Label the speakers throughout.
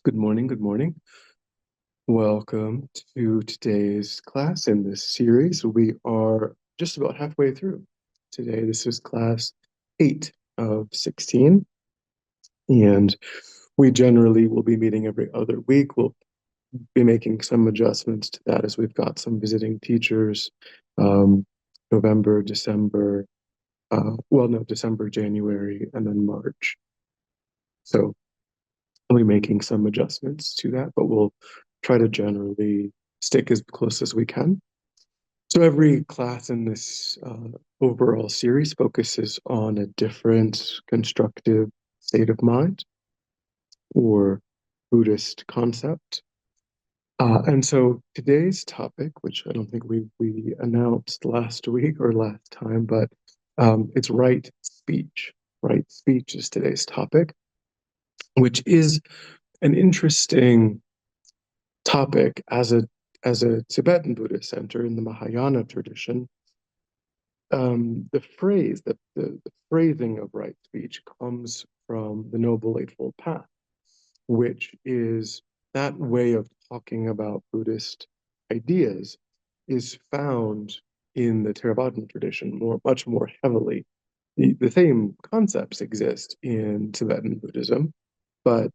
Speaker 1: Good morning, good morning. Welcome to today's class in this series. We are just about halfway through. Today, this is class 8 of 16, and we generally will be meeting every other week. We'll be making some adjustments to that as we've got some visiting teachers, November, December, December, January, and then March. So we'll be making some adjustments to that, but we'll try to generally stick as close as we can. So every class in this overall series focuses on a different constructive state of mind or Buddhist concept. And so today's topic, which I don't think we announced last week or last time, but it's right speech. Right speech is today's topic, which is an interesting topic as a Tibetan Buddhist center in the Mahayana tradition. The phrasing of right speech comes from the Noble Eightfold Path, which is that way of talking about Buddhist ideas is found in the Theravadan tradition much more heavily. The same concepts exist in Tibetan Buddhism, but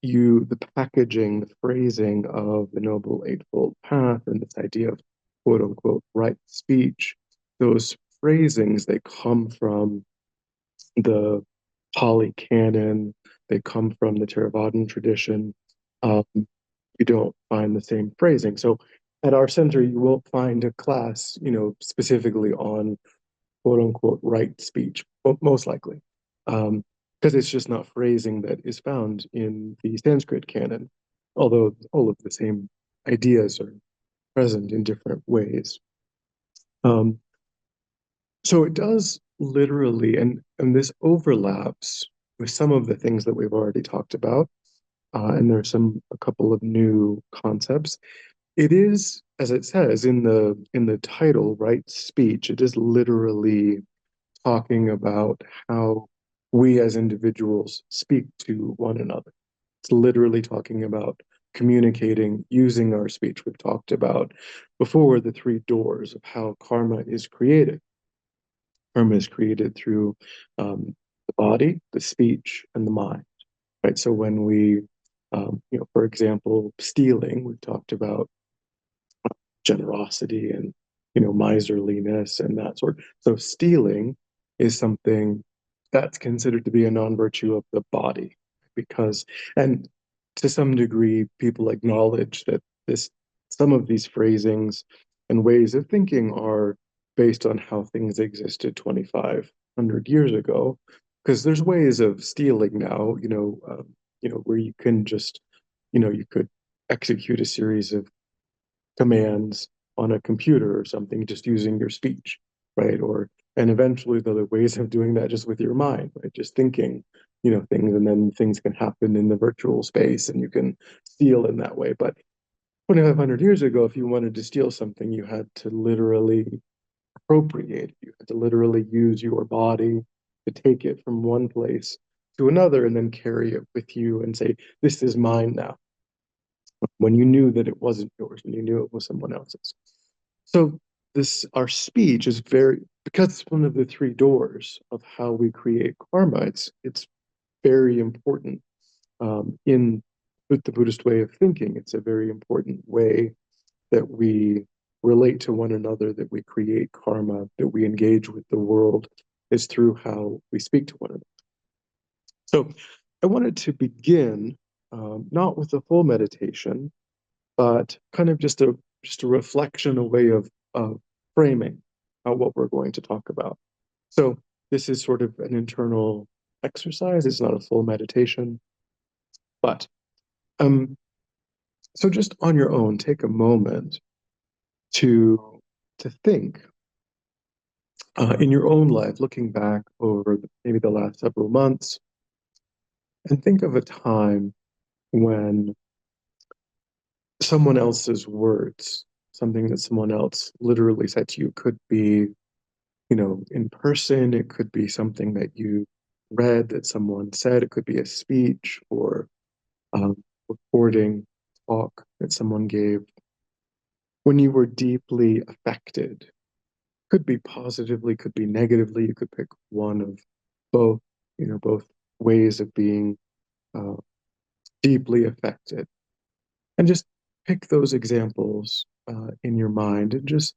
Speaker 1: the packaging, the phrasing of the Noble Eightfold Path and this idea of quote unquote right speech, those phrasings, they come from the Pali Canon, they come from the Theravadan tradition. You don't find the same phrasing. So at our center, you won't find a class, specifically on quote unquote right speech, most likely. Because it's just not phrasing that is found in the Sanskrit canon, although all of the same ideas are present in different ways. Um, so it does literally, and this overlaps with some of the things that we've already talked about, and there's a couple of new concepts. It is, as it says in the title, right speech. It is literally talking about how we as individuals speak to one another. It's literally talking about communicating using our speech. We've talked about before the three doors of how karma is created. Karma is created through the body, the speech, and the mind. Right. So when we, for example, stealing, we've talked about generosity and miserliness and that sort. So stealing is something that's considered to be a non-virtue of the body because, and to some degree, people acknowledge that this some of these phrasings and ways of thinking are based on how things existed 2,500 years ago. Because there's ways of stealing now, where you can just, you could execute a series of commands on a computer or something just using your speech, right? And eventually there are ways of doing that just with your mind, right? Just thinking, things, and then things can happen in the virtual space and you can steal in that way. But 2,500 years ago, if you wanted to steal something, you had to literally appropriate it. You had to literally use your body to take it from one place to another and then carry it with you and say, this is mine now, when you knew that it wasn't yours and you knew it was someone else's. So our speech is because it's one of the three doors of how we create karma. It's very important in the Buddhist way of thinking. It's a very important way that we relate to one another, that we create karma, that we engage with the world, is through how we speak to one another. So I wanted to begin not with a full meditation, but kind of just a reflection, a way of framing what we're going to talk about. So this is sort of an internal exercise. It's not a full meditation, but so just on your own, take a moment to think in your own life, looking back over maybe the last several months, and think of a time when someone else's words, something that someone else literally said to you, could be, in person, it could be something that you read that someone said, it could be a speech or recording talk that someone gave when you were deeply affected. Could be positively, could be negatively. You could pick one of both, both ways of being uh, deeply affected, and just pick those examples in your mind, and just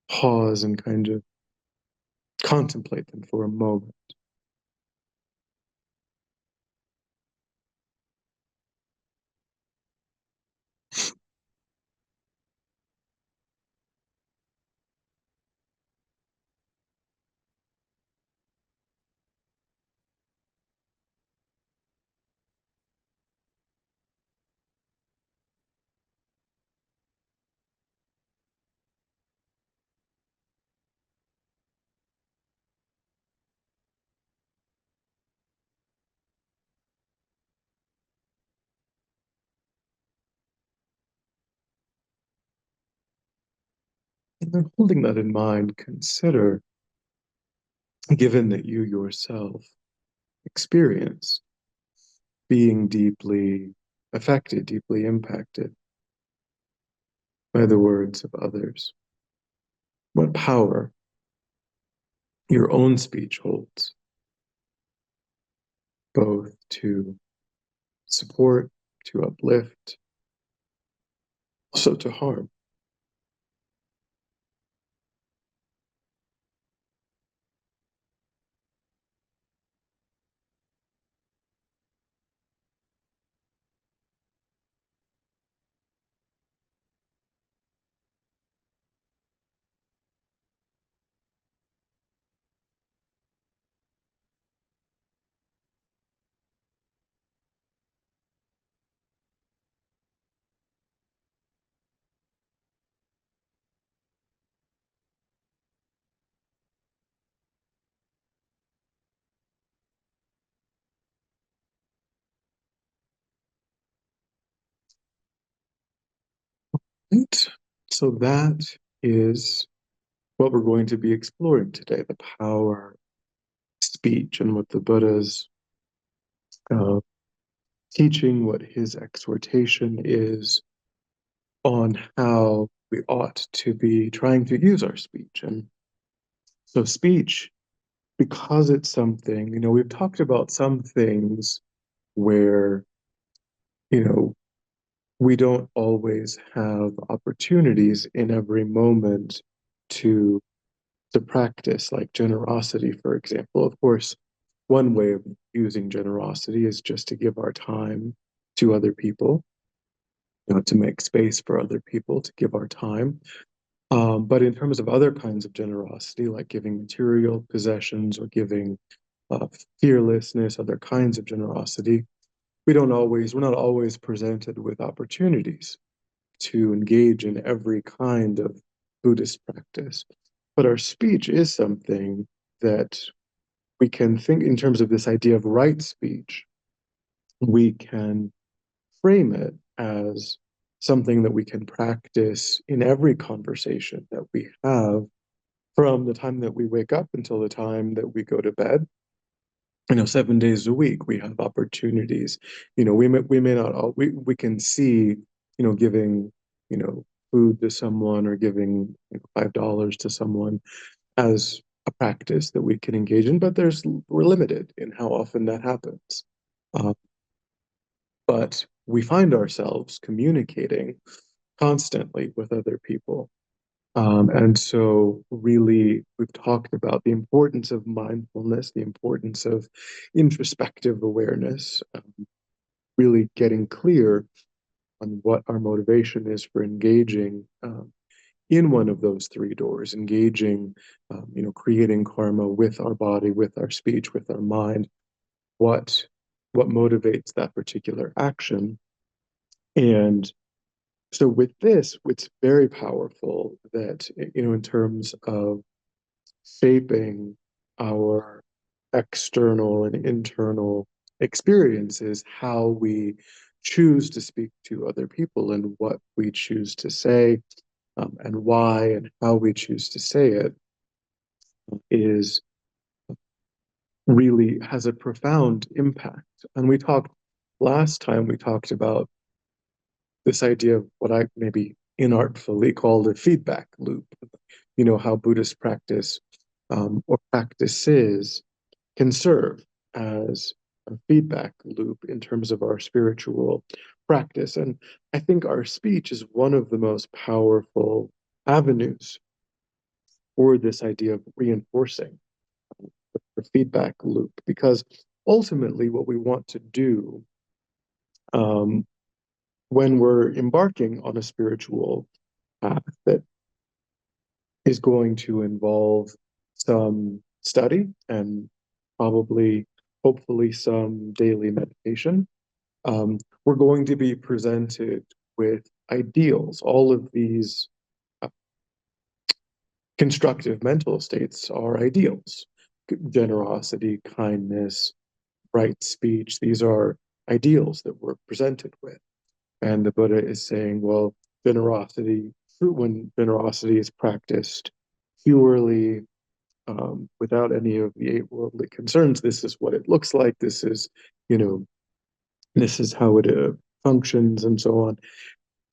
Speaker 1: pause and kind of contemplate them for a moment. And then holding that in mind, consider, given that you yourself experience being deeply affected, deeply impacted by the words of others, what power your own speech holds, both to support, to uplift, also to harm. Right? So that is what we're going to be exploring today, the power of speech and what the Buddha's uh, teaching, what his exhortation is on how we ought to be trying to use our speech. And so, speech, because it's something, we've talked about some things where, you know, we don't always have opportunities in every moment to practice, like generosity, for example. Of course, one way of using generosity is just to give our time to other people, to make space for other people, to give our time. But in terms of other kinds of generosity, like giving material possessions or giving uh, fearlessness, other kinds of generosity, we're not always presented with opportunities to engage in every kind of Buddhist practice. But our speech is something that we can think in terms of this idea of right speech. We can frame it as something that we can practice in every conversation that we have from the time that we wake up until the time that we go to bed. 7 days a week we have opportunities. We may not all we can see, giving, food to someone or giving $5 to someone as a practice that we can engage in, but we're limited in how often that happens. Uh, but we find ourselves communicating constantly with other people. And so, really, we've talked about the importance of mindfulness, the importance of introspective awareness, really getting clear on what our motivation is for engaging in one of those three doors, engaging, creating karma with our body, with our speech, with our mind. What what motivates that particular action? And so, with this, it's very powerful that, in terms of shaping our external and internal experiences, how we choose to speak to other people and what we choose to say, and why and how we choose to say it is really has a profound impact. And we talked last time we talked about this idea of what I maybe inartfully called a feedback loop. How Buddhist practice or practices can serve as a feedback loop in terms of our spiritual practice. And I think our speech is one of the most powerful avenues for this idea of reinforcing the feedback loop, because ultimately what we want to do um, when we're embarking on a spiritual path that is going to involve some study and probably, hopefully, some daily meditation. We're going to be presented with ideals. All of these uh, constructive mental states are ideals. Generosity, kindness, right speech, these are ideals that we're presented with. And the Buddha is saying, well, generosity, when generosity is practiced purely without any of the eight worldly concerns, this is what it looks like. You know, this is how it functions, and so on.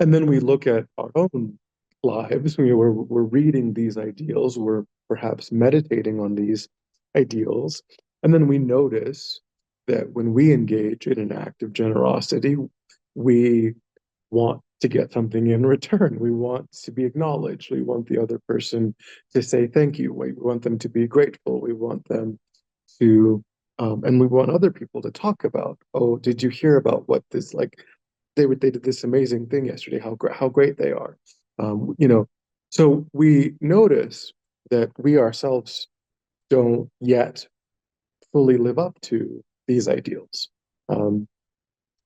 Speaker 1: And then we look at our own lives. We're reading these ideals. We're perhaps meditating on these ideals, and then we notice that when we engage in an act of generosity, we want to get something in return. We want to be acknowledged. We want the other person to say thank you. We want them to be grateful. We want them to, and we want other people to talk about, oh, did you hear about what this, like, they did this amazing thing yesterday, how great they are. So we notice that we ourselves don't yet fully live up to these ideals. Um,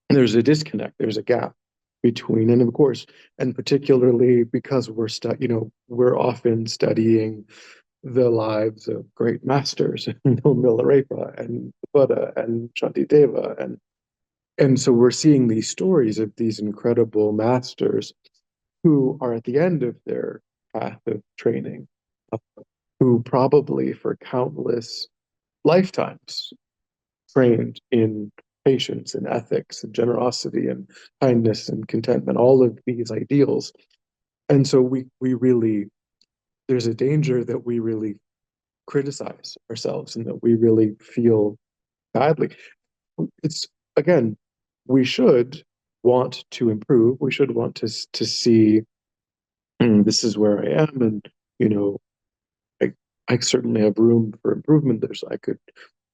Speaker 1: there's a disconnect, there's a gap between, and of course, and particularly because we're often studying the lives of great masters, Milarepa and Buddha and Shantideva, and so we're seeing these stories of these incredible masters who are at the end of their path of training, uh, who probably for countless lifetimes trained in patience and ethics and generosity and kindness and contentment, all of these ideals. And so we really, there's a danger that we really criticize ourselves and that we really feel badly. It's, again, we should want to improve. We should want to see, this is where I am, and you know, I I certainly have room for improvement.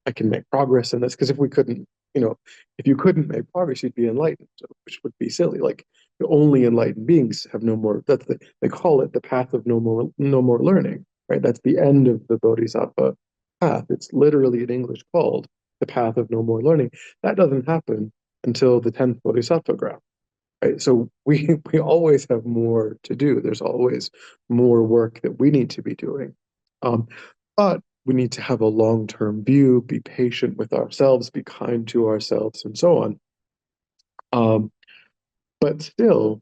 Speaker 1: I can make progress in this, because if we couldn't, if you couldn't make progress, you'd be enlightened, which would be silly. Like, only enlightened beings have no more. They call it the path of no more learning, right? That's the end of the Bodhisattva path. It's literally in English called the path of no more learning. That doesn't happen until the 10th Bodhisattva ground, right? So we always have more to do. There's always more work that we need to be doing. Um, but we need to have a long-term view, be patient with ourselves, be kind to ourselves, and so on. Um, but still,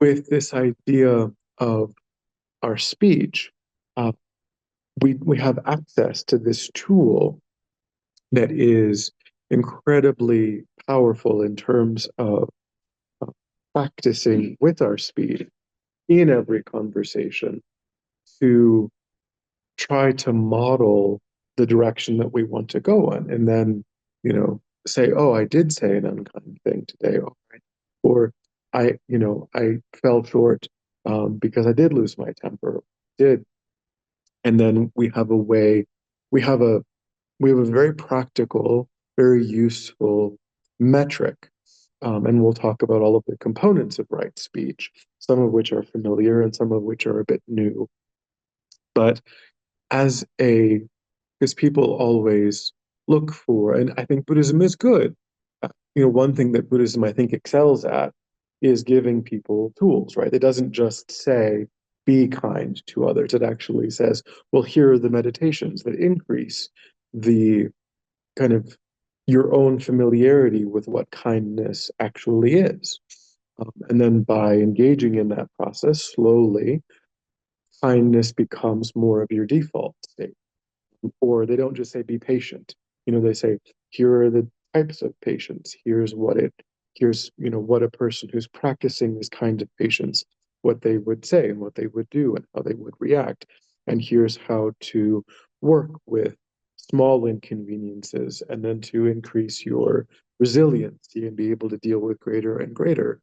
Speaker 1: with this idea of our speech, uh, we have access to this tool that is incredibly powerful in terms of uh, practicing with our speech in every conversation to try to model the direction that we want to go in, and then say, oh, I did say an unkind thing today, all right, or I fell short because I did lose my temper, did. And then we have a we have a very practical, very useful metric, and we'll talk about all of the components of right speech, some of which are familiar and some of which are a bit new. But as a because people always look for, and I think Buddhism is good. One thing that Buddhism, I think, excels at is giving people tools, right? It doesn't just say, be kind to others. It actually says, well, here are the meditations that increase the kind of your own familiarity with what kindness actually is. And then by engaging in that process slowly, kindness becomes more of your default state. Or they don't just say be patient. They say here are the types of patients. Here's, what a person who's practicing this kind of patients, what they would say and what they would do and how they would react. And here's how to work with small inconveniences and then to increase your resiliency and be able to deal with greater and greater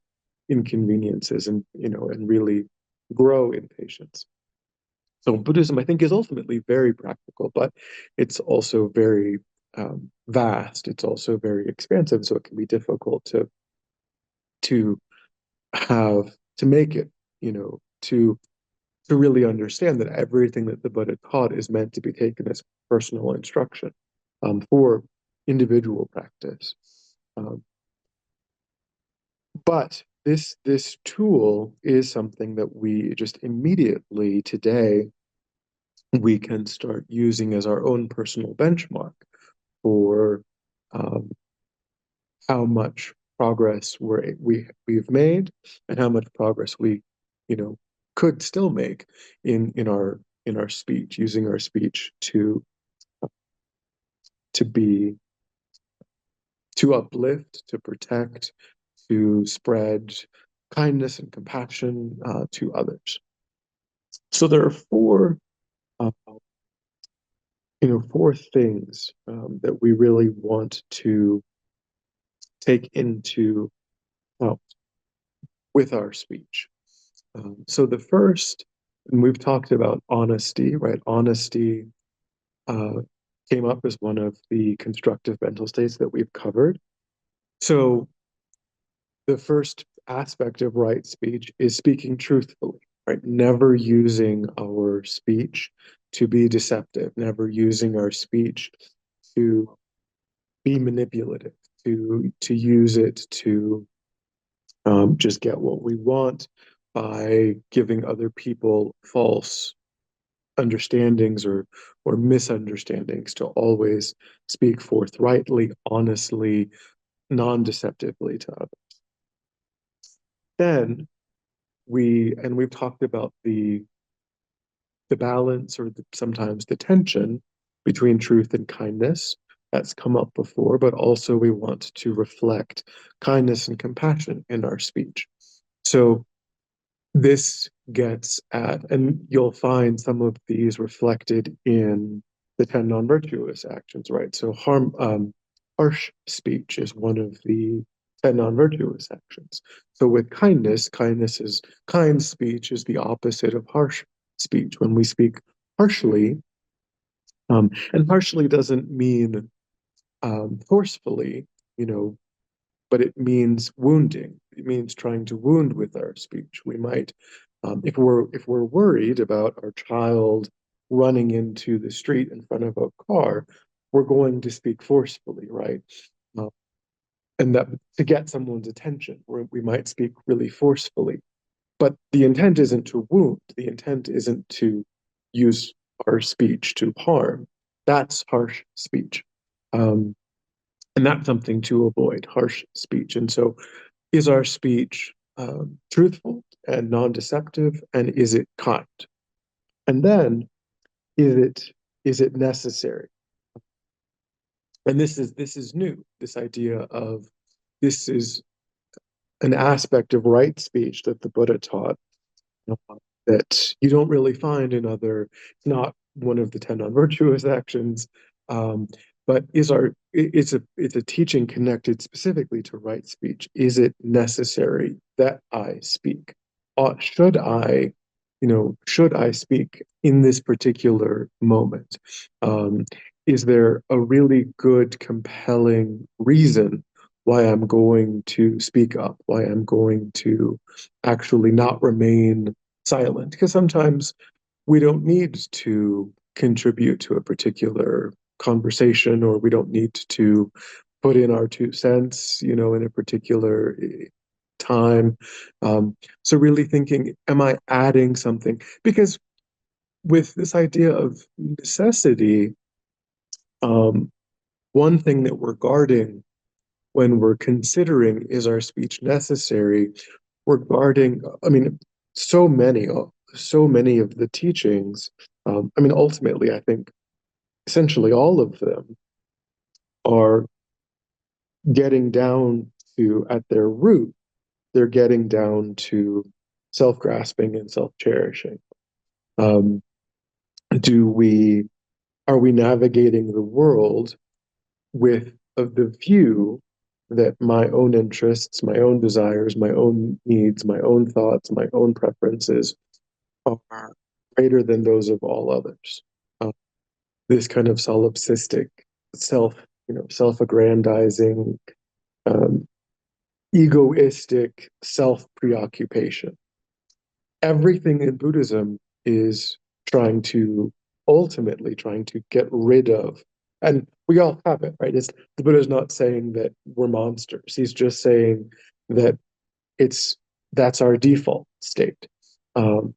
Speaker 1: inconveniences and, and really grow in patience. So Buddhism, I think, is ultimately very practical, but it's also very vast. It's also very expansive, so it can be difficult to have to make it, to really understand that everything that the Buddha taught is meant to be taken as personal instruction for individual practice. Um, but this tool is something that we just immediately today we can start using as our own personal benchmark for um, how much progress we've made and how much progress we, could still make in our speech, using our speech to be to uplift, to protect, to spread kindness and compassion to others. So there are uh, four things that we really want to take into account with our speech. So the first, and we've talked about honesty, right? Honesty uh, came up as one of the constructive mental states that we've covered. So the first aspect of right speech is speaking truthfully, right? Never using our speech to be deceptive, never using our speech to be manipulative, to use it to just get what we want by giving other people false understandings or misunderstandings, to always speak forthrightly, honestly, non-deceptively to others. Then we've talked about the balance or sometimes the tension between truth and kindness. That's come up before, but also we want to reflect kindness and compassion in our speech. So this gets at, and you'll find some of these reflected in the 10 non-virtuous actions, right? So harsh speech is one of the 10 non-virtuous actions. So with kindness, kind speech is the opposite of harsh speech. When we speak harshly, and harshly doesn't mean forcefully, you know, but it means wounding. It means trying to wound with our speech. We might, if we're worried about our child running into the street in front of a car, we're going to speak forcefully, right? Uh, and that to get someone's attention, we might speak really forcefully. But the intent isn't to wound. The intent isn't to use our speech to harm. That's harsh speech. Um, and that's something to avoid, harsh speech. And so is our speech truthful and non-deceptive, and is it kind? And then is it necessary? And this is new. This idea of this is an aspect of right speech that the Buddha taught that you don't really find in other. It's not one of the 10 non-virtuous actions, um, but it's a teaching connected specifically to right speech. Is it necessary that I speak? Should I speak in this particular moment? Um, is there a really good, compelling reason why I'm going to speak up? Why I'm going to actually not remain silent? Because sometimes we don't need to contribute to a particular conversation, or we don't need to put in our 2 cents, in a particular time. So really thinking, am I adding something? Because with this idea of necessity, um, one thing that we're guarding when we're considering, is our speech necessary, we're guarding, I mean, so many, so many of the teachings, ultimately, I think essentially all of them are getting down to, at their root, they're getting down to self-grasping and self-cherishing. Um, do we are we navigating the world with the view that my own interests, my own desires, my own needs, my own thoughts, my own preferences are greater than those of all others? This kind of solipsistic self, self-aggrandizing, um, egoistic self-preoccupation. Everything in Buddhism is ultimately trying to get rid of, and we all have it, right? The Buddha's not saying that we're monsters. He's just saying that it's that's our default state. Um,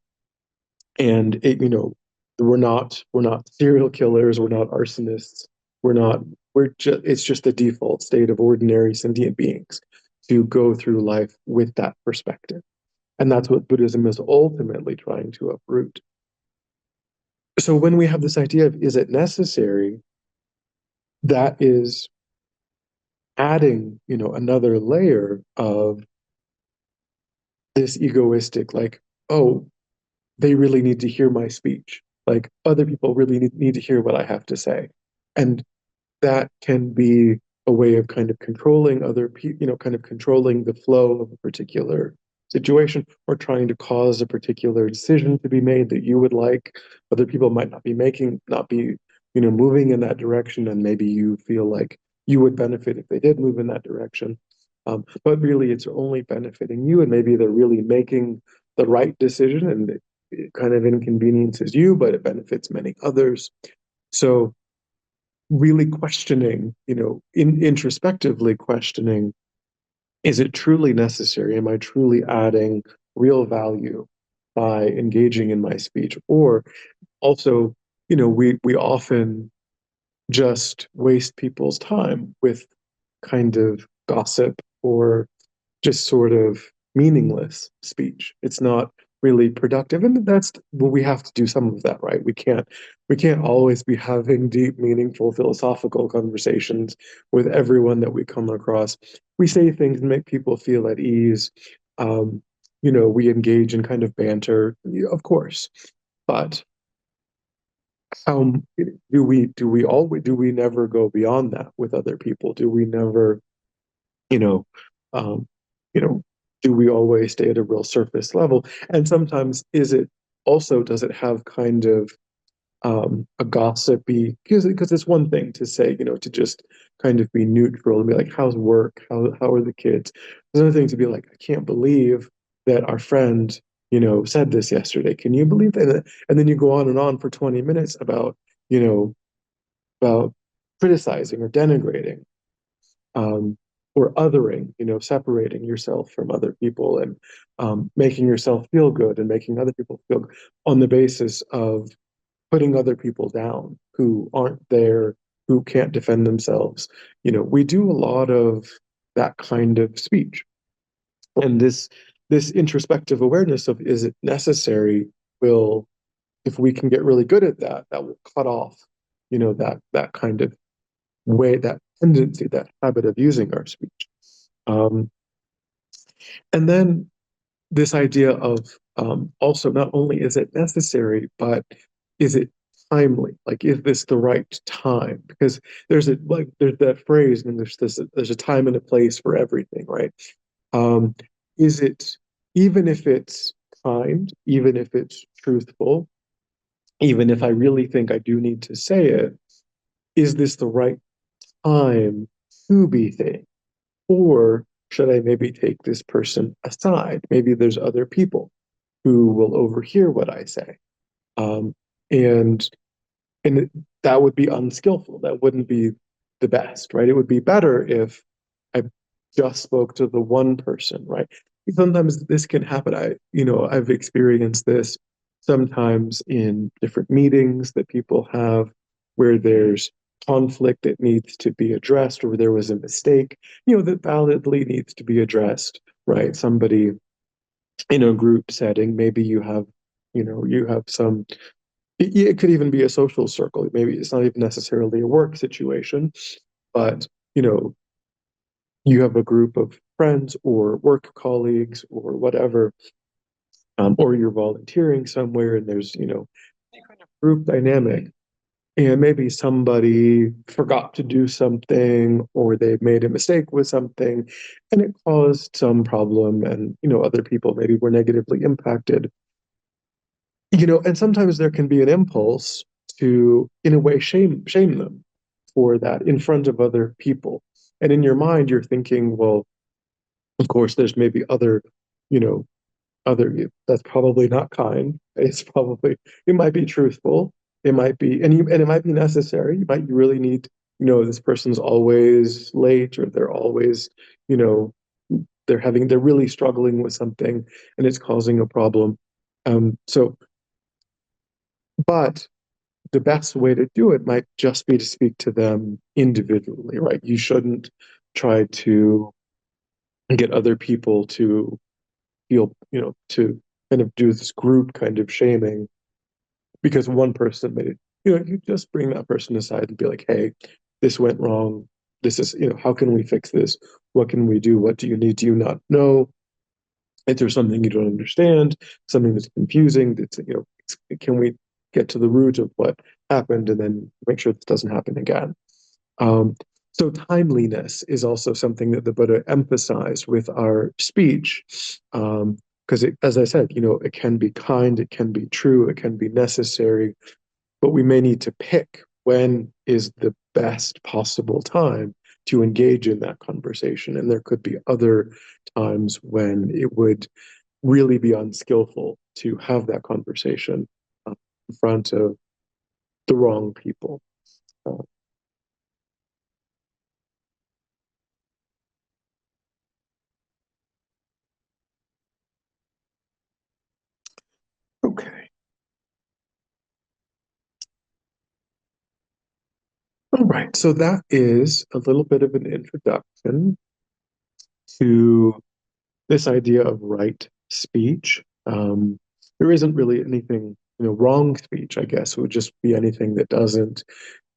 Speaker 1: and we're not serial killers, we're not arsonists, we're not we're just it's just the default state of ordinary sentient beings to go through life with that perspective. And that's what Buddhism is ultimately trying to uproot. So when we have this idea of is it necessary, that is adding, another layer of this egoistic, like, oh, they really need to hear my speech. Like other people really need to hear what I have to say. And that can be a way of kind of controlling other people, kind of controlling the flow of a particular situation, or trying to cause a particular decision to be made that you would like. Other people might not be making, not be, moving in that direction, and maybe you feel like you would benefit if they did move in that direction. But really, it's only benefiting you, and maybe they're really making the right decision, and it kind of inconveniences you, but it benefits many others. So really questioning, introspectively questioning, is it truly necessary? Am I truly adding real value by engaging in my speech? Or also, we often just waste people's time with kind of gossip or just sort of meaningless speech. It's not really productive, and that's well, we have to do some of that, right? We can't always be having deep, meaningful, philosophical conversations with everyone that we come across. We say things and make people feel at ease. Um, we engage in kind of banter, of course, but how do we never go beyond that with other people? Do we never, you know, um, you know, do we always stay at a real surface level? And sometimes does it have kind of a gossipy, because it's one thing to say, to just kind of be neutral and be like, how's work? How are the kids? There's another thing to be like, I can't believe that our friend, said this yesterday. Can you believe that? And then you go on and on for 20 minutes you know, about criticizing or denigrating, um, or othering, separating yourself from other people, and making yourself feel good and making other people feel good on the basis of putting other people down who aren't there, who can't defend themselves. We do a lot of that kind of speech. And this introspective awareness of is it necessary will, if we can get really good at that, that will cut off, that kind of way, that tendency, that habit of using our speech. Um, and then this idea of, also, not only is it necessary, but is it timely? Like, is this the right time? Because there's that phrase, and there's a time and a place for everything, right? Um, is it, even if it's kind, even if it's truthful, even if I really think I do need to say it, is this the right time to be saying? Or should I maybe take this person aside? Maybe there's other people who will overhear what I say. Um, and and that would be unskillful. That wouldn't be the best, right? It would be better if I just spoke to the one person, right? Sometimes this can happen. I've experienced this sometimes in different meetings that people have where there's conflict that needs to be addressed, or there was a mistake, that validly needs to be addressed, right? Somebody in a group setting, maybe you have some, it could even be a social circle. Maybe it's not even necessarily a work situation, but you know, you have a group of friends or work colleagues or whatever, or you're volunteering somewhere and there's, any kind of group dynamic, and maybe somebody forgot to do something or they made a mistake with something and it caused some problem, and, other people maybe were negatively impacted. And sometimes there can be an impulse to, in a way, shame them for that in front of other people. And in your mind, you're thinking, well, of course, there's maybe you know, that's probably not kind. It might be truthful. It might be, and it might be necessary. You really need, this person's always late, or they're always, you know, they're really struggling with something and it's causing a problem. So, but the best way to do it might just be to speak to them individually, right? You shouldn't try to get other people to feel, to kind of do this group kind of shaming because one person made it. You just bring that person aside and be like, hey, this went wrong. This is, how can we fix this? What can we do? What do you need? Do you not know? Is there something you don't understand? Something that's confusing? Can we get to the root of what happened and then make sure this doesn't happen again? Um, so timeliness is also something that the Buddha emphasized with our speech, because as I said, it can be kind, it can be true, it can be necessary, but we may need to pick when is the best possible time to engage in that conversation. And there could be other times when it would really be unskillful to have that conversation in front of the wrong people. Uh, okay. All right. So that is a little bit of an introduction to this idea of right speech. There isn't really anything, wrong speech, I guess, would just be anything that doesn't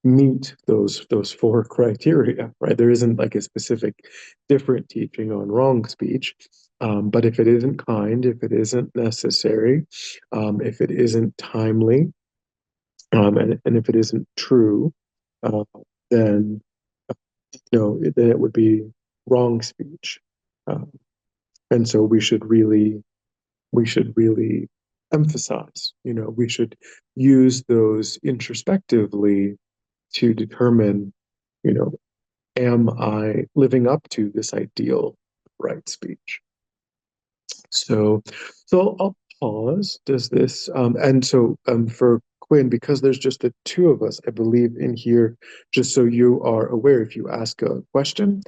Speaker 1: meet those four criteria, right? There isn't like a specific different teaching on wrong speech. But if it isn't kind, if it isn't necessary, if it isn't timely, and if it isn't true, uh, then then it would be wrong speech. Um, and so we should really emphasize, we should use those introspectively to determine, you know, am I living up to this ideal of right speech? So, so I'll pause. Does this, and so for Quinn, because there's just the two of us, I believe, in here, just so you are aware, if you ask a question,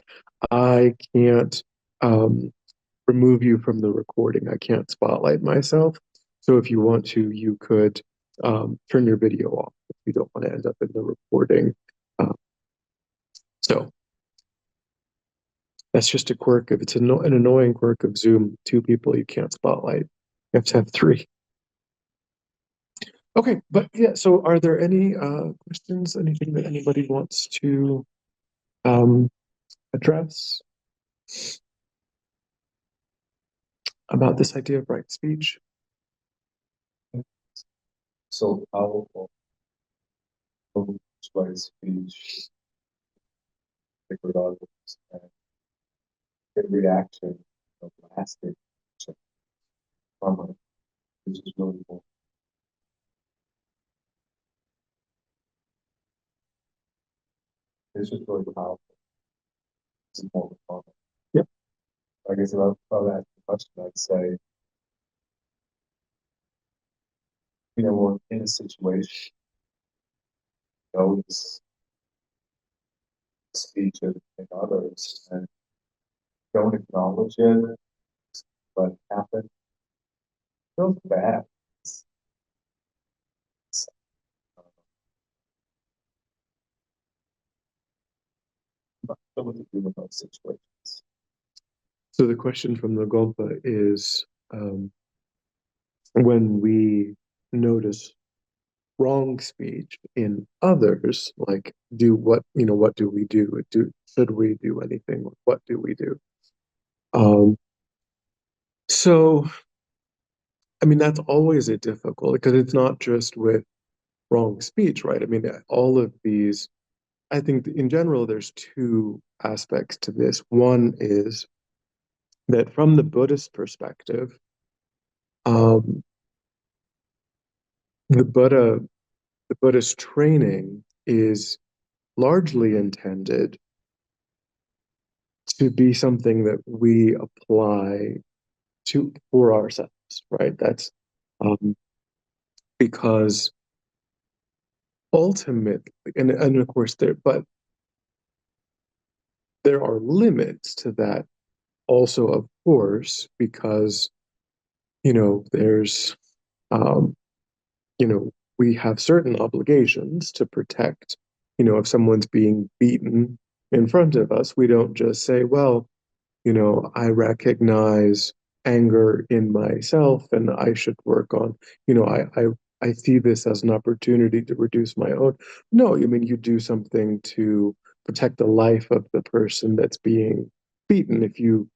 Speaker 1: I can't remove you from the recording. I can't spotlight myself. So if you want to, you could turn your video off if you don't want to end up in the recording. Uh, so that's just a quirk of, it's an annoying quirk of Zoom. Two people you can't spotlight. You have to have three. Okay, but yeah, so are there any questions, anything that anybody wants to um, address about this idea of right speech?
Speaker 2: So powerful right speech, regardless, and the reaction of lasting from it, which is really cool. It's just really powerful. It's important.
Speaker 1: Yep.
Speaker 2: I guess if I ask the question, I'd say, we're in a situation, this speech and others, and don't acknowledge it, but happen. Feels bad. It's, what to do in those situations.
Speaker 1: So the question from the Golpa is, when we notice wrong speech in others, like do what, what do we do? Should we do anything? What do we do? Um, so, I mean, that's always a difficult because it's not just with wrong speech, right? I mean, all of these, I think in general, there's two aspects to this. One is that from the Buddhist perspective, um, the Buddha, the Buddhist training is largely intended to be something that we apply to for ourselves, right? That's um, because ultimately, and of course there are limits to that also, of course, because there's um, we have certain obligations to protect. If someone's being beaten in front of us, we don't just say, well, I recognize anger in myself and I should work on, I see this as an opportunity to reduce my own. No, I mean, you do something to protect the life of the person that's being beaten. If you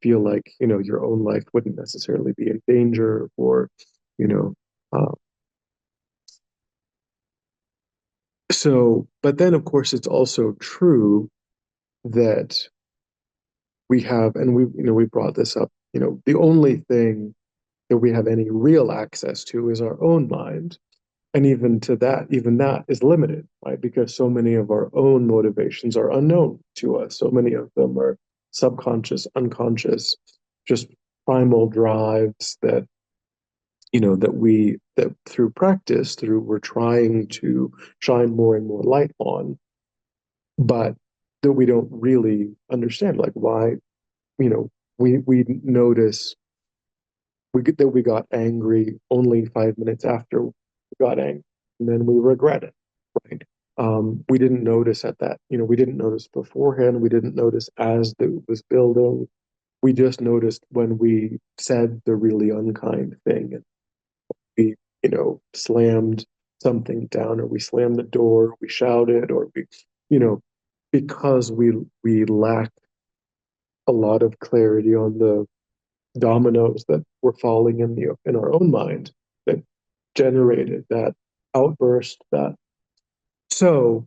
Speaker 1: feel like, your own life wouldn't necessarily be in danger or, you know, uh, but then of course it's also true that we have, and we brought this up, the only thing that we have any real access to is our own mind. And even that is limited, right? Because so many of our own motivations are unknown to us. So many of them are subconscious, unconscious, just primal drives that through practice, through we're trying to shine more and more light on, but that we don't really understand, like why, you know, we notice that we got angry only 5 minutes after we got angry, and then we regret it, right? We didn't notice at that, we didn't notice beforehand. We didn't notice as it was building. We just noticed when we said the really unkind thing, and we, slammed something down, or we slammed the door, we shouted, or you know, because we lack a lot of clarity on the dominoes that were falling in our own mind that generated that outburst. So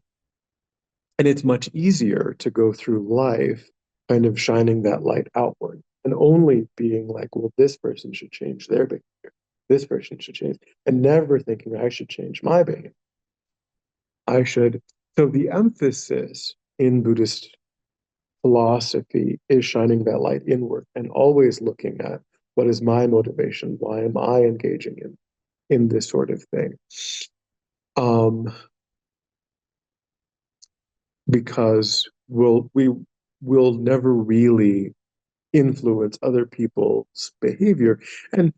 Speaker 1: and it's much easier to go through life kind of shining that light outward and only being like, well, this person should change their behavior, this person should change, and never thinking I should change my behavior. I should. So the emphasis in Buddhist philosophy is shining that light inward and always looking at what is my motivation? Why am I engaging in this sort of thing? Um, because we will never really influence other people's behavior. And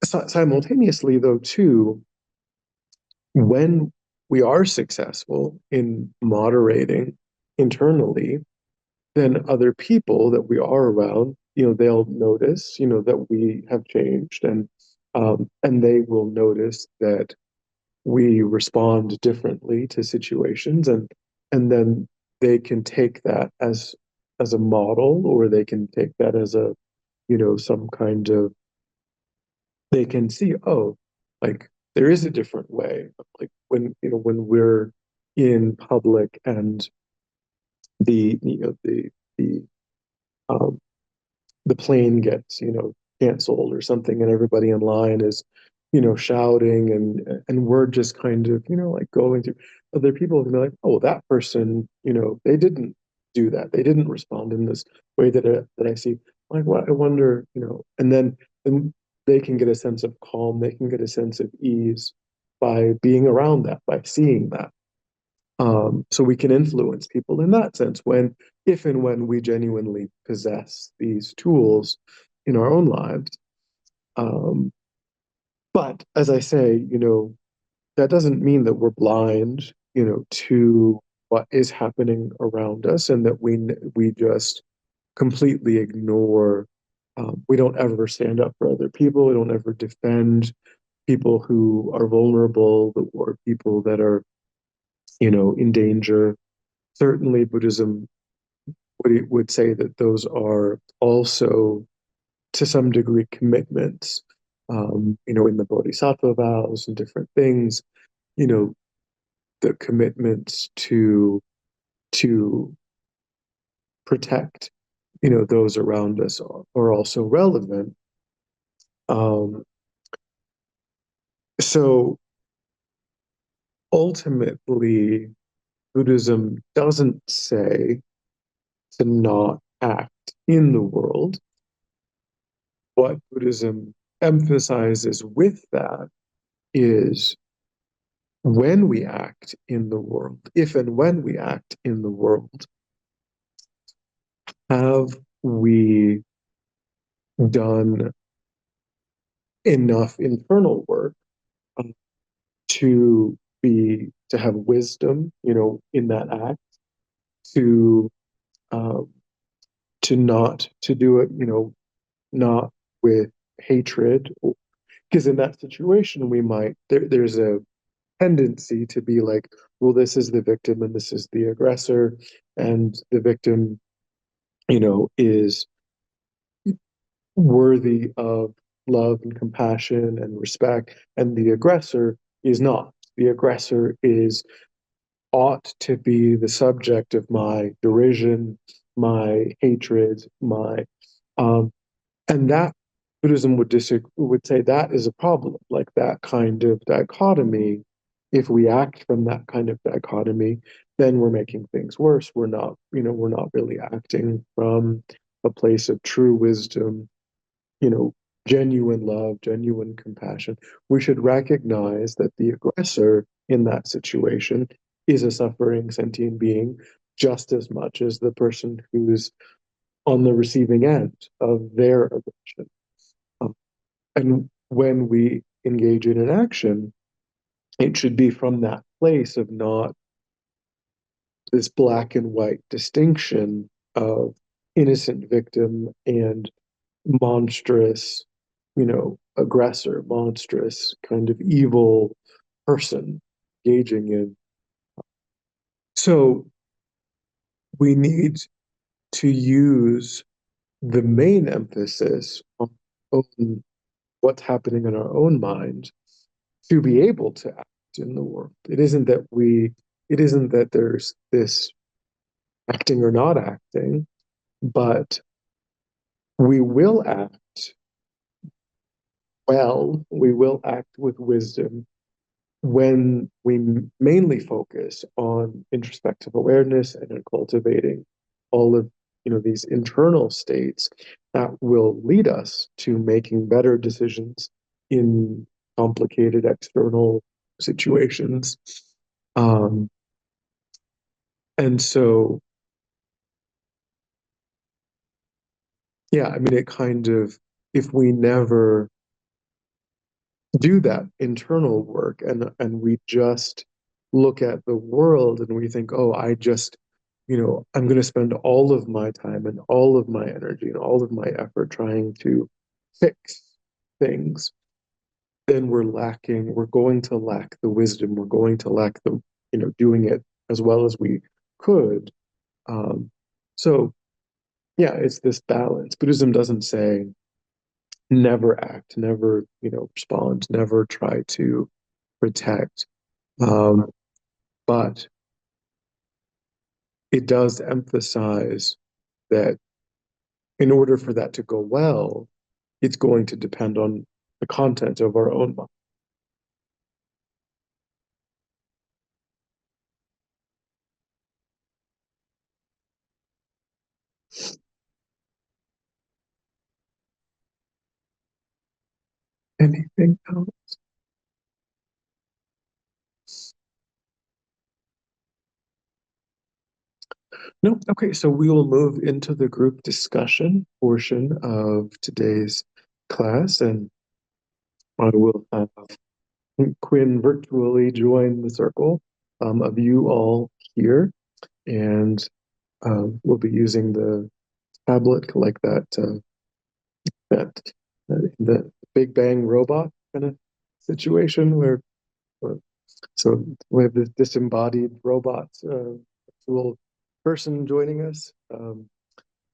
Speaker 1: simultaneously, though, too, when we are successful in moderating internally, then other people that we are around, they'll notice, that we have changed, and they will notice that we respond differently to situations, and then they can take that as a model, or they can take that as a, some kind of, they can see, oh, like there is a different way. Like when we're in public and the um, the plane gets, canceled or something, and everybody in line is, shouting, and we're just kind of, like going through. Other people can be like, oh, that person, they didn't do that. They didn't respond in this way that I see. Like, what I wonder, and they can get a sense of calm. They can get a sense of ease by being around that, by seeing that. So we can influence people in that sense if and when we genuinely possess these tools in our own lives. Um, but as I say, that doesn't mean that we're blind, to what is happening around us, and that we just completely ignore. We don't ever stand up for other people. We don't ever defend. people who are vulnerable or people that are, in danger. Certainly, Buddhism would say that those are also, to some degree, commitments. In the Bodhisattva vows and different things, you know, the commitments to protect, those around us are also relevant. Um, so ultimately, Buddhism doesn't say to not act in the world. What Buddhism emphasizes with that is when we act in the world, if and when we act in the world, have we done enough internal work um, to have wisdom, in that act, to um, not to do it, not with hatred, because in that situation we might there's a tendency to be like, well, this is the victim and this is the aggressor, and the victim, is worthy of love and compassion and respect, and the aggressor is not. The aggressor is ought to be the subject of my derision, my hatred, my um, and that Buddhism would say that is a problem. Like that kind of dichotomy, if we act from that kind of dichotomy, then we're making things worse. We're not really acting from a place of true wisdom, you know, genuine love, genuine compassion. We should recognize that the aggressor in that situation is a suffering sentient being just as much as the person who's on the receiving end of their aggression. Um, and when we engage in an action, it should be from that place of not this black and white distinction of innocent victim and monstrous, aggressor, monstrous kind of evil person engaging in. So we need to use the main emphasis on what's happening in our own mind to be able to act in the world. It isn't that there's this acting or not acting, but we will act well, we will act with wisdom when we mainly focus on introspective awareness and in cultivating all of these internal states that will lead us to making better decisions in complicated external situations. um, and so yeah, I mean, it kind of, if we never do that internal work and we just look at the world and we think, oh, I'm going to spend all of my time and all of my energy and all of my effort trying to fix things, then we're going to lack the wisdom, we're going to lack the, doing it as well as we could. So yeah, it's this balance. Buddhism doesn't say never act, never, respond, never try to protect. Um, but it does emphasize that in order for that to go well, it's going to depend on the content of our own mind. Anything else? No? Okay, so we will move into the group discussion portion of today's class, and I will have Quinn virtually join the circle of you all here, and we'll be using the tablet like that, the Big Bang robot kind of situation where so we have this disembodied robot, little person joining us,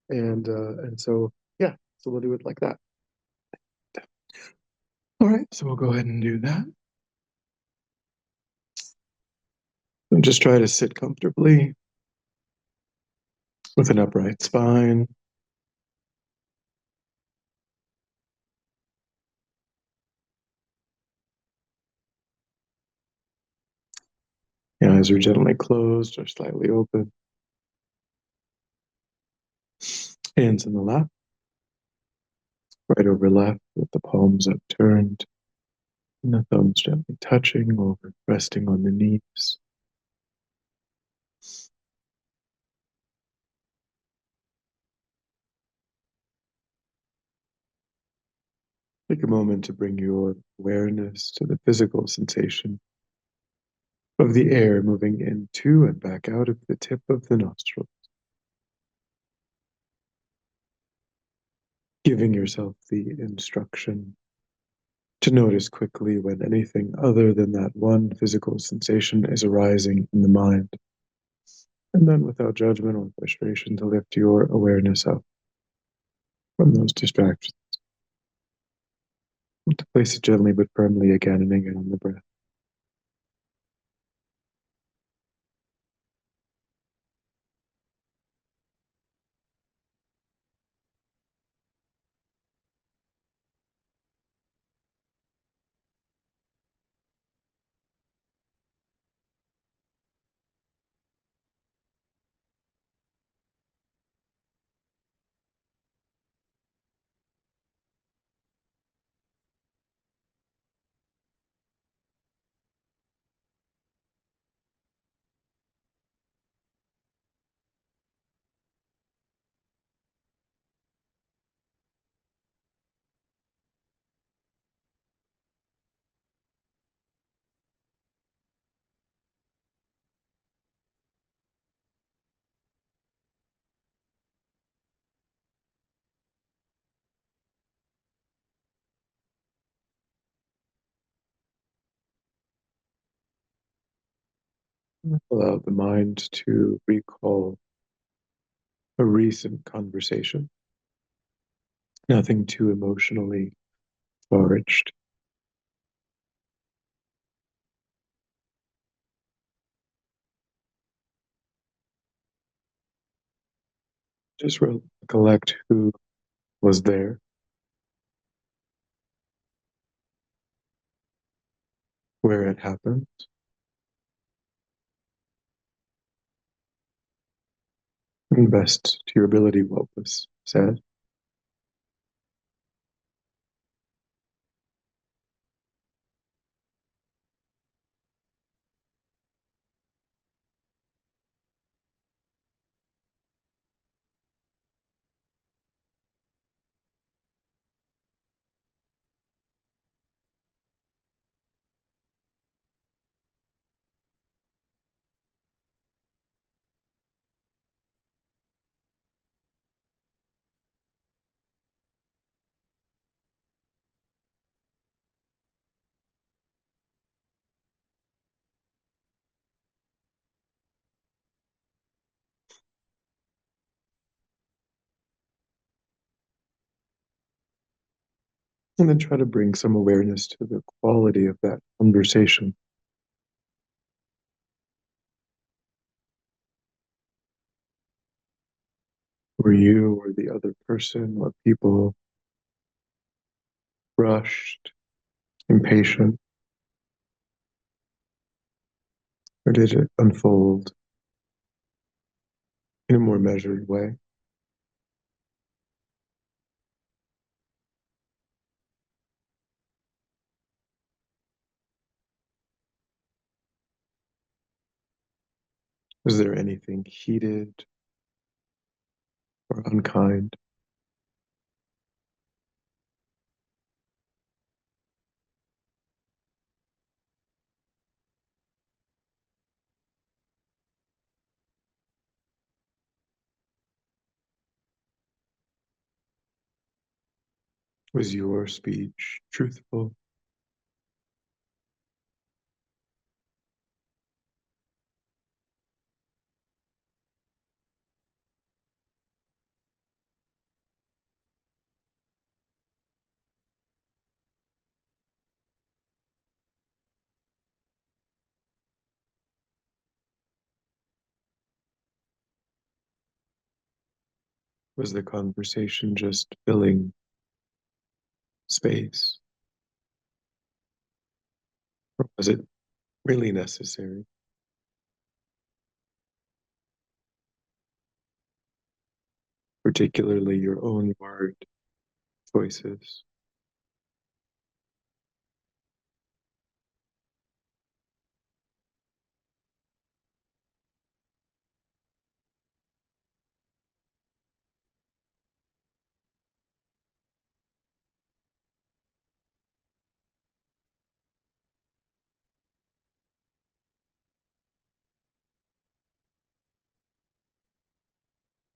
Speaker 1: and so yeah, so we'll do it like that. All right, so we'll go ahead and do that. And just try to sit comfortably with an upright spine. Your eyes are gently closed or slightly open. Hands in the lap, right over left with the palms upturned and the thumbs gently touching over, resting on the knees. Take a moment to bring your awareness to the physical sensation of the air moving into and back out of the tip of the nostril. Giving yourself the instruction to notice quickly when anything other than that one physical sensation is arising in the mind. And then without judgment or frustration to lift your awareness up from those distractions. And to place it gently but firmly again and again on the breath. Allow the mind to recall a recent conversation. Nothing too emotionally charged. Just recollect who was there, where it happened, and best to your ability what was said. And then try to bring some awareness to the quality of that conversation. Were you or the other person or people rushed, impatient, or did it unfold in a more measured way? Was there anything heated or unkind? Was your speech truthful? Was the conversation just filling space? Or was it really necessary? Particularly your own word choices.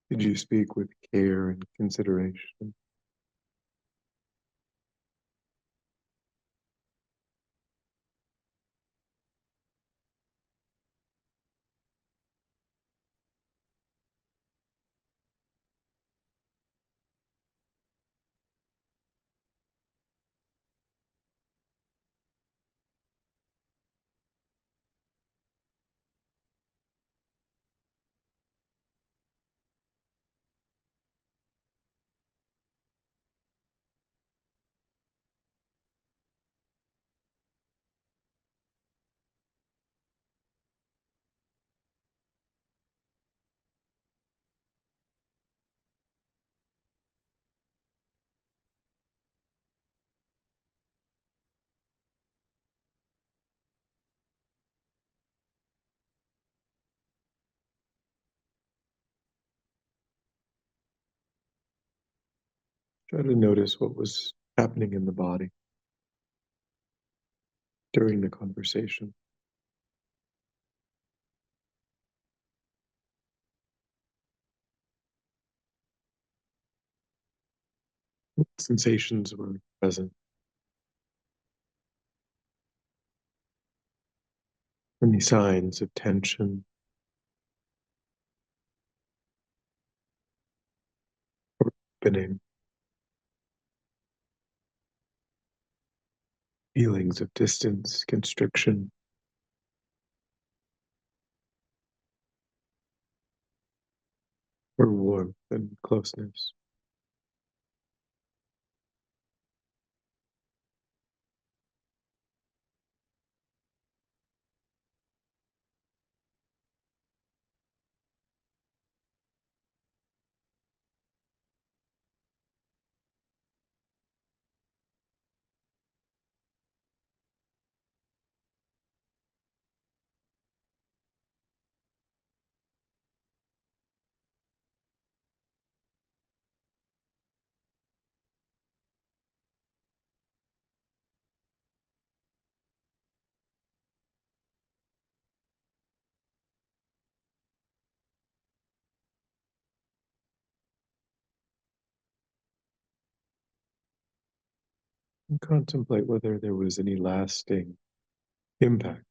Speaker 1: Did you speak with care and consideration? Try to notice what was happening in the body during the conversation. What sensations were present? Any signs of tension or opening? Feelings of distance, constriction, or warmth and closeness? And contemplate whether there was any lasting impact,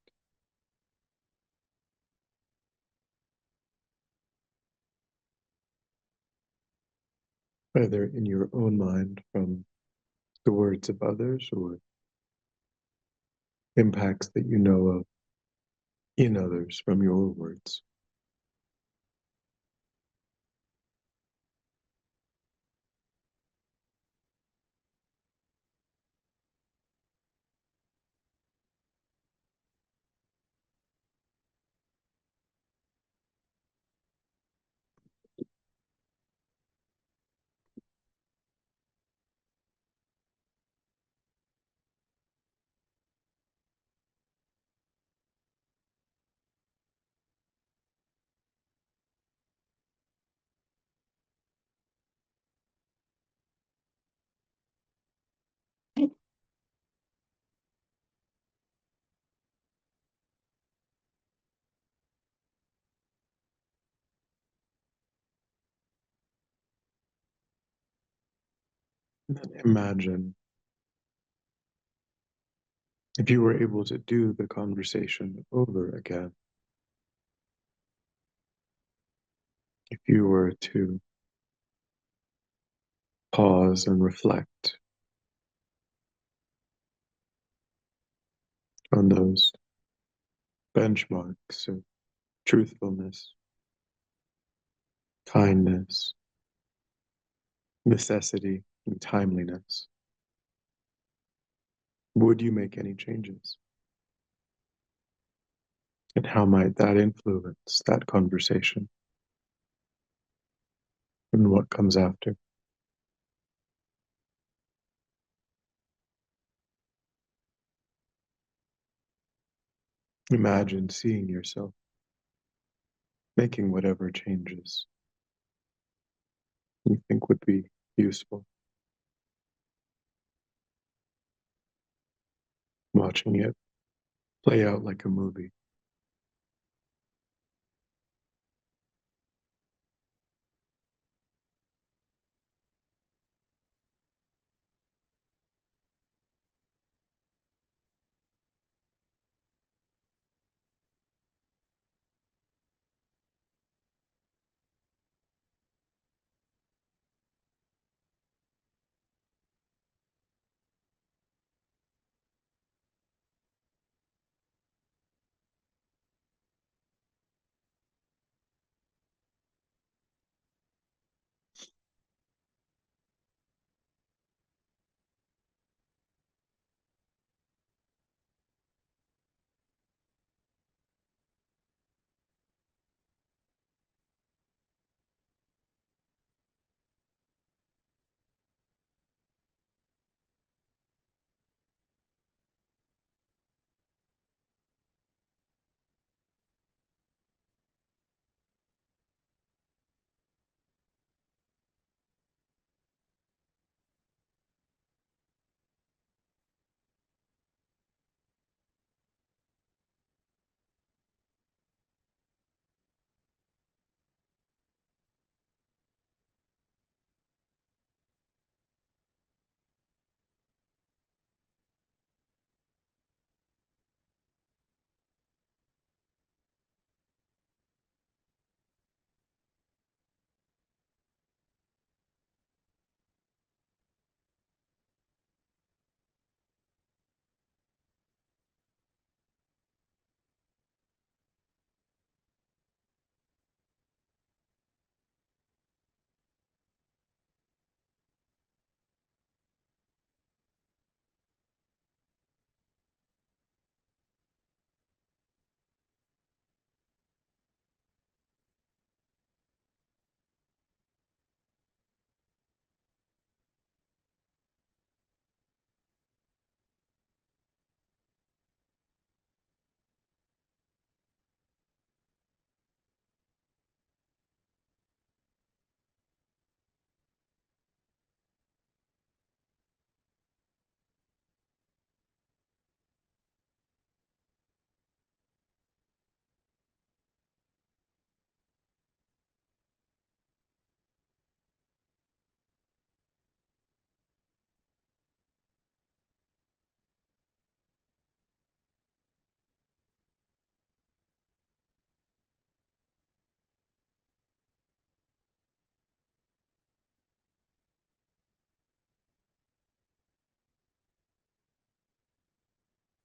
Speaker 1: either in your own mind from the words of others or impacts that you know of in others from your words. And then imagine if you were able to do the conversation over again, if you were to pause and reflect on those benchmarks of truthfulness, kindness, necessity, and timeliness. Would you make any changes? And how might that influence that conversation and what comes after? Imagine seeing yourself making whatever changes you think would be useful, watching it play out like a movie.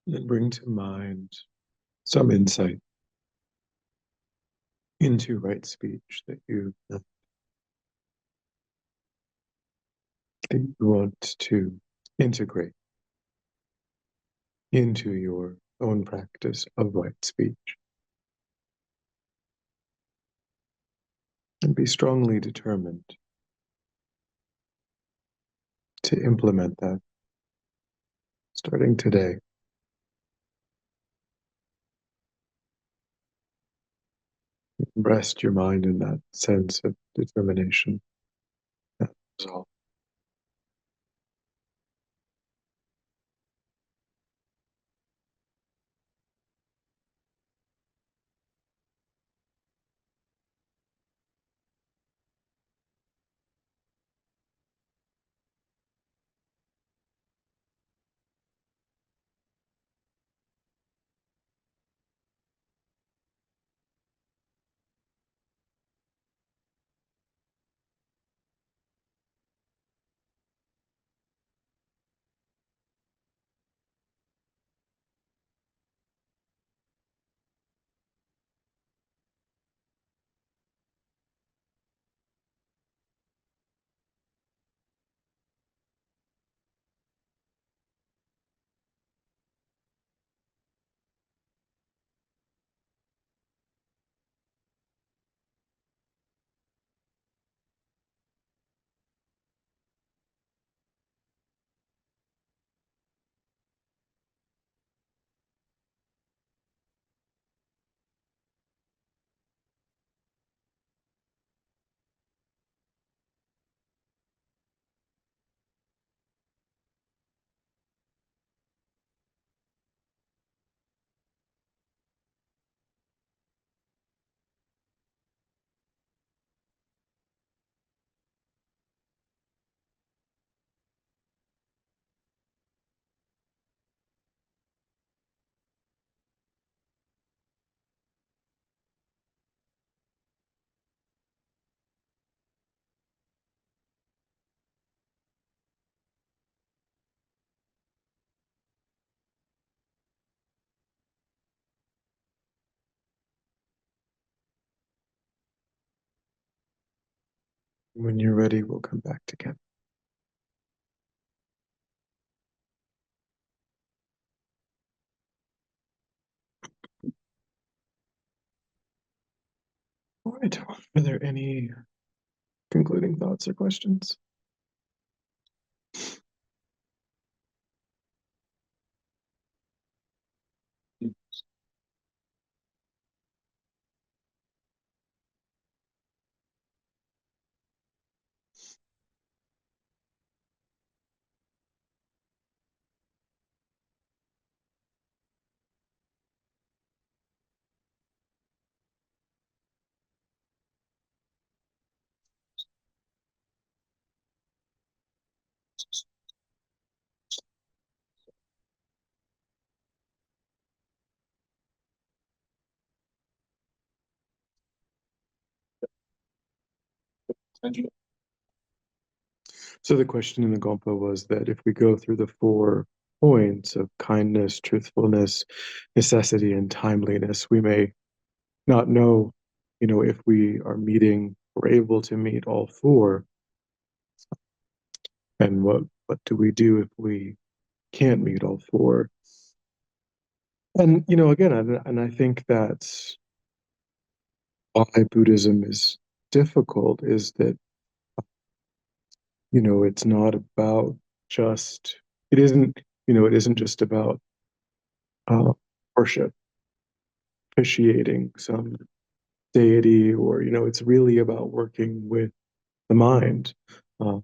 Speaker 1: And bring to mind some insight into right speech that you want to integrate into your own practice of right speech, and be strongly determined to implement that starting today. Rest your mind in that sense of determination. That resolve. When you're ready, we'll come back together. All right. Are there any concluding thoughts or questions? So the question in the Gompa was that if we go through the 4 points of kindness, truthfulness, necessity, and timeliness, we may not know, if we are meeting or able to meet all 4, and what do we do if we can't meet all 4? And again, and I think that's why Buddhism is difficult, is that it's not about just it isn't just about uh, worship, appreciating some deity, or it's really about working with the mind, um,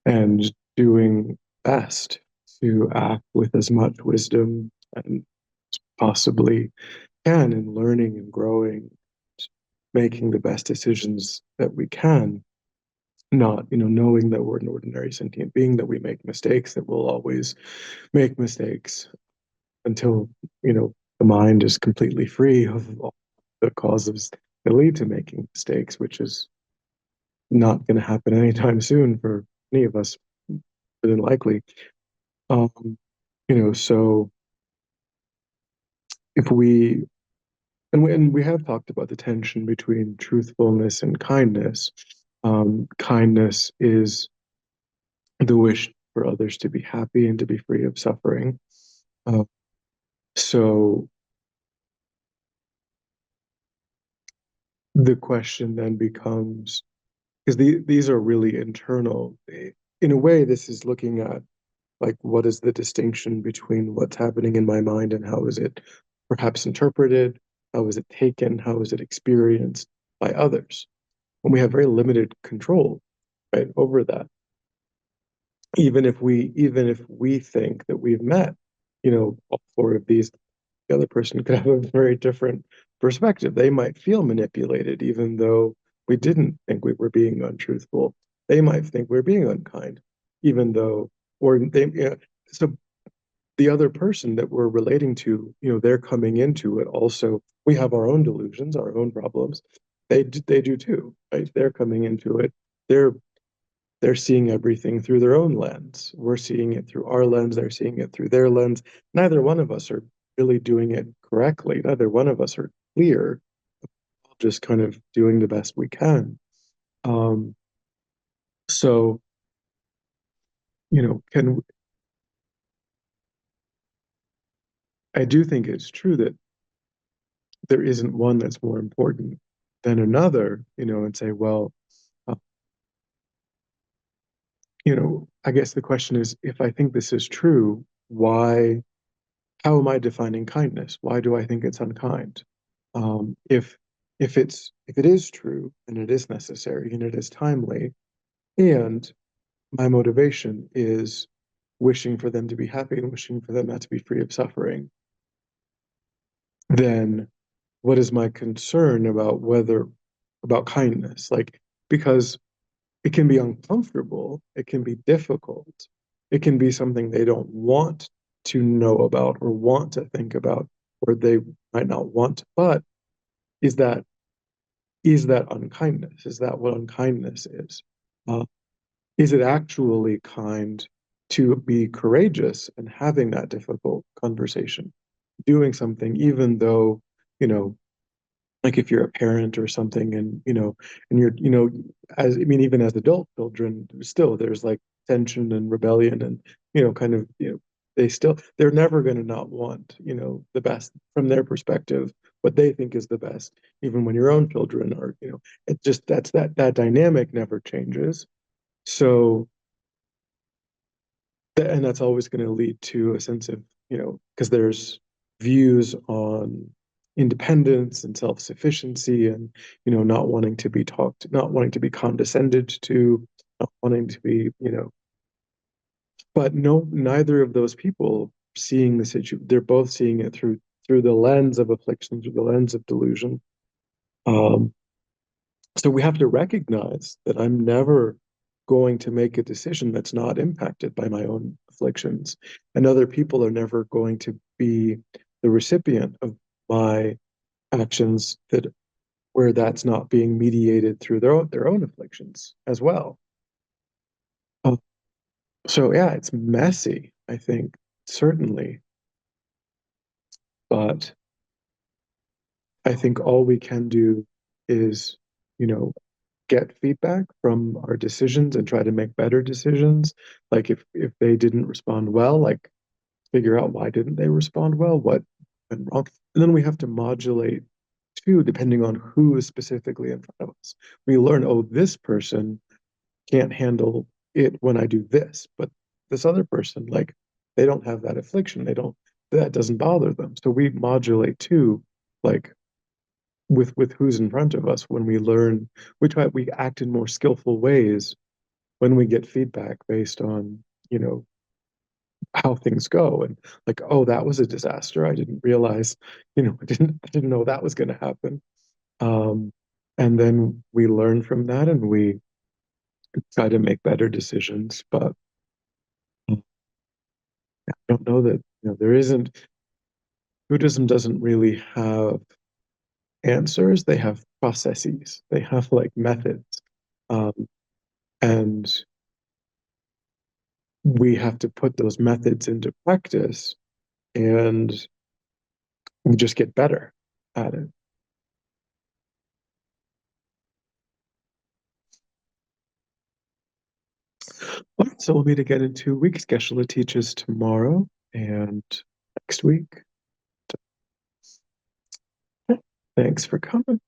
Speaker 1: and doing best to act with as much wisdom and possibly can, and learning and growing, making the best decisions that we can, not knowing that we're an ordinary sentient being, that we make mistakes, that we'll always make mistakes until the mind is completely free of all the causes that lead to making mistakes, which is not going to happen anytime soon for any of us, more than likely. um so if we and we have talked about the tension between truthfulness and kindness. Kindness is the wish for others to be happy and to be free of suffering. Uh, so the question then becomes, because these are really internal. In a way, this is looking at, like, what is the distinction between what's happening in my mind and how is it perhaps interpreted, how is it taken, how is it experienced by others? And we have very limited control, right, over that. Even if we think that we've met, all 4 of these, the other person could have a very different perspective. They might feel manipulated, even though we didn't think we were being untruthful. They might think we're being unkind, even though, or they, so the other person that we're relating to, they're coming into it also. We have our own delusions, our own problems. They do too, right? They're coming into it. They're they're seeing everything through their own lens. We're seeing it through our lens. They're seeing it through their lens. Neither one of us are really doing it correctly. Neither one of us are clear. Just kind of doing the best we can. Um, so, can I do think it's true that there isn't one that's more important than another, and say, well, uh, I guess the question is, if I think this is true, why how am I defining kindness? Why do I think it's unkind? If it is true and it is necessary and it is timely, and my motivation is wishing for them to be happy and wishing for them not to be free of suffering, then what is my concern about kindness? Like, because it can be uncomfortable, it can be difficult, it can be something they don't want to know about or want to think about, or they might not want to. But is that unkindness? Is that what unkindness is? Uh, is it actually kind to be courageous and having that difficult conversation, doing something, even though, you know, like if you're a parent or something, and and you're, as I mean, even as adult children, still there's like tension and rebellion, and kind of, they're never going to not want, the best from their perspective, what they think is the best, even when your own children are, it just, that dynamic never changes. So and that's always going to lead to a sense of, because there's views on independence and self-sufficiency, and not wanting to be talked, not wanting to be condescended to, not wanting to be, but no, neither of those people seeing the situation, they're both seeing it through the lens of affliction, through the lens of delusion. um So we have to recognize that I'm never going to make a decision that's not impacted by my own afflictions. And other people are never going to be the recipient of my actions that where that's not being mediated through their own afflictions as well. Uh, so yeah, it's messy, I think, certainly, but I think all we can do is, you know, get feedback from our decisions and try to make better decisions. Like if they didn't respond well, like figure out why didn't they respond well, what went wrong, and then we have to modulate too, depending on who is specifically in front of us. We learn, oh, this person can't handle it when I do this, but this other person, like, they don't have that affliction. They don't, that doesn't bother them. So we modulate too, like with who's in front of us. When we learn, we act in more skillful ways when we get feedback based on, how things go, and like, oh, that was a disaster, I didn't realize, I didn't know that was going to happen. um and then we learn from that, and we try to make better decisions. But I don't know that, there isn't, Buddhism doesn't really have answers. They have processes, they have like methods. um and we have to put those methods into practice, and we just get better at it. All right, so we'll meet again in 2 weeks. Geshe-la teaches tomorrow and next week. Thanks for coming.